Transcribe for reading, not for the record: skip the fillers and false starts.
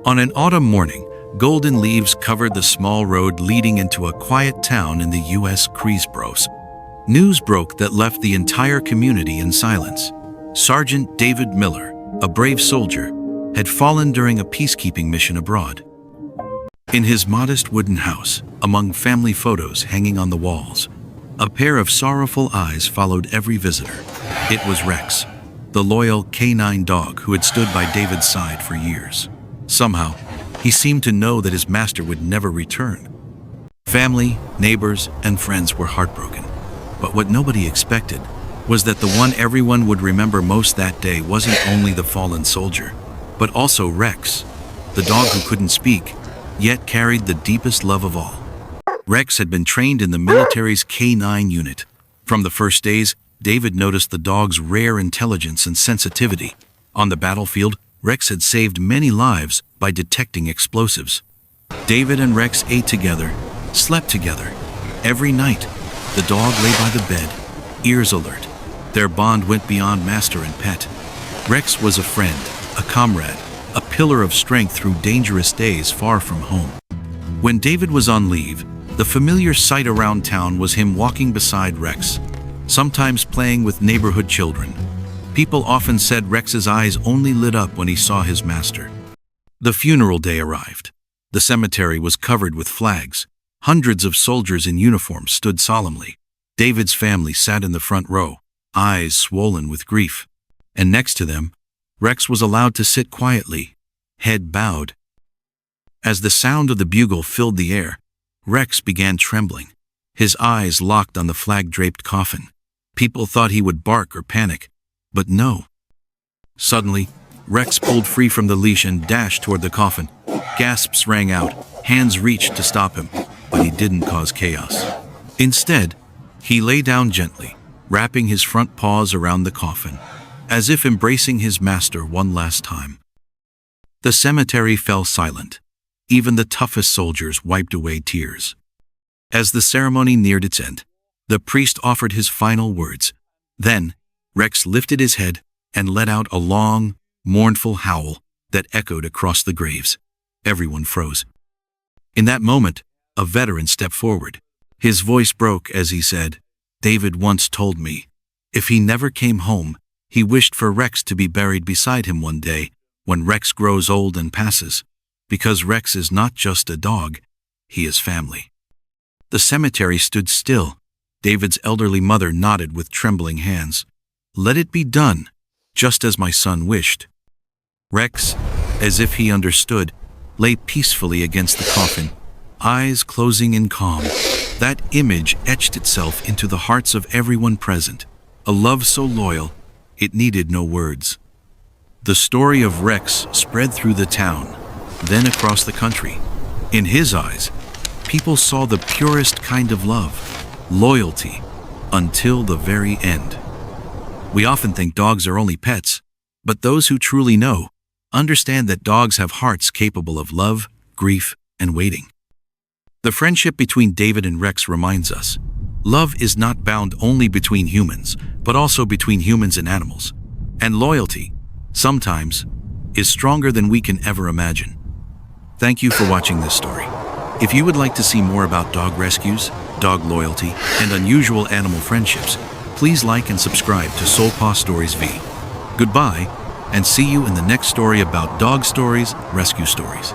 On an autumn morning, golden leaves covered the small road leading into a quiet town in the U.S. Creesbros. News broke that left the entire community in silence. Sergeant David Miller, a brave soldier, had fallen during a peacekeeping mission abroad. In his modest wooden house, among family photos hanging on the walls, a pair of sorrowful eyes followed every visitor. It was Rex, the loyal canine dog who had stood by David's side for years. Somehow, he seemed to know that his master would never return. Family, neighbors, and friends were heartbroken. But what nobody expected was that the one everyone would remember most that day wasn't only the fallen soldier, but also Rex, the dog who couldn't speak, yet carried the deepest love of all. Rex had been trained in the military's K9 unit. From the first days, David noticed the dog's rare intelligence and sensitivity. On the battlefield, Rex had saved many lives by detecting explosives. David and Rex ate together, slept together. Every night, the dog lay by the bed, ears alert. Their bond went beyond master and pet. Rex was a friend, a comrade, a pillar of strength through dangerous days far from home. When David was on leave, the familiar sight around town was him walking beside Rex, sometimes playing with neighborhood children. People often said Rex's eyes only lit up when he saw his master. The funeral day arrived. The cemetery was covered with flags. Hundreds of soldiers in uniform stood solemnly. David's family sat in the front row, eyes swollen with grief. And next to them, Rex was allowed to sit quietly, head bowed. As the sound of the bugle filled the air, Rex began trembling, his eyes locked on the flag-draped coffin. People thought he would bark or panic, but no. Suddenly, Rex pulled free from the leash and dashed toward the coffin. Gasps rang out, hands reached to stop him, but he didn't cause chaos. Instead, he lay down gently, wrapping his front paws around the coffin, as if embracing his master one last time. The cemetery fell silent. Even the toughest soldiers wiped away tears. As the ceremony neared its end, the priest offered his final words. Then, Rex lifted his head and let out a long, mournful howl that echoed across the graves. Everyone froze. In that moment, a veteran stepped forward. His voice broke as he said, "David once told me, if he never came home, he wished for Rex to be buried beside him one day when Rex grows old and passes. Because Rex is not just a dog, he is family." The cemetery stood still. David's elderly mother nodded with trembling hands. "Let it be done, just as my son wished." Rex, as if he understood, lay peacefully against the coffin, eyes closing in calm. That image etched itself into the hearts of everyone present. A love so loyal, it needed no words. The story of Rex spread through the town, then across the country. In his eyes, people saw the purest kind of love, loyalty, until the very end. We often think dogs are only pets, but those who truly know understand that dogs have hearts capable of love, grief, and waiting. The friendship between David and Rex reminds us, love is not bound only between humans, but also between humans and animals. And loyalty, sometimes, is stronger than we can ever imagine. Thank you for watching this story. If you would like to see more about dog rescues, dog loyalty, and unusual animal friendships, please like and subscribe to Soul Paw Stories V. Goodbye, and see you in the next story about dog stories, rescue stories.